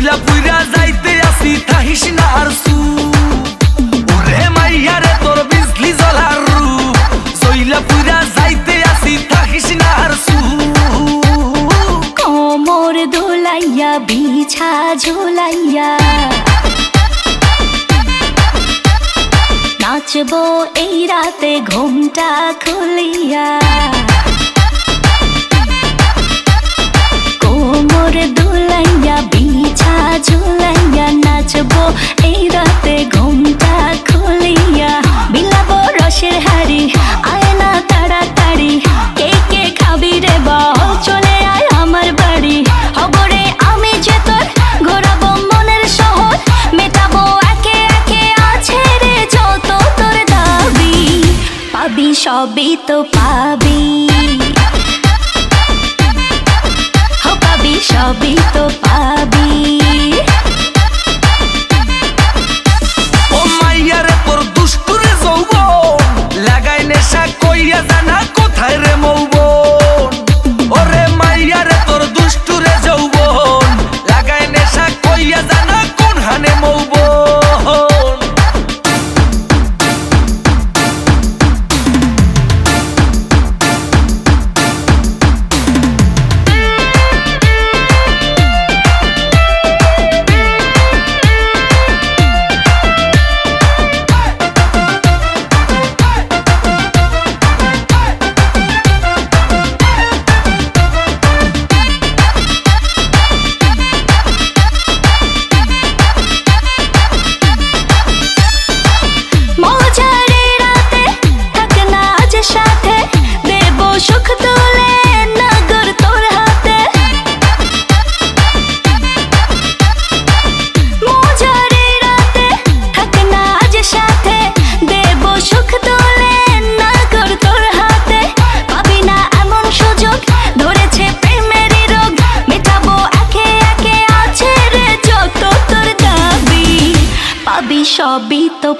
জইলা পুইরা যাইতে আসি থাকিস না আর সু ওরে মাইয়া রে তোর বিজলি জ্বলার রূপ জইলা পুইরা যাইতে আসি থাকিস না আর সু কোমর দোলাইয়া বিছা ঝুলাইয়া নাচবো এই রাতে ঘুমটা খুলিয়া কোমর দোলাইয়া বিছা ঝুলাইয়া নাচবো এই রাতে ঘুমটা খুলিয়া বিলাবো রসের হাড়ি আয় না তাড়াতাড়ি কে কে খাবি রে বল চলে আয় আমার বাড়ি হবরে আমি যে তোর ঘোরাবো মনের শহর মেটাবো একে একে আছে রে যত তোর দাবি পাবি সবই তো পাবি পাবি সবই তো পাবি ও মাইয়া রে তোর দুষ্টুরে যৌবন লাগাই নেশা কইয়া জানা কোথায় রে মৌবন ওরে মাইয়া রে তোর দুষ্টুরে যৌবন লাগাই নেশা কইয়া জানা কোন হানে মৌবন সবই তো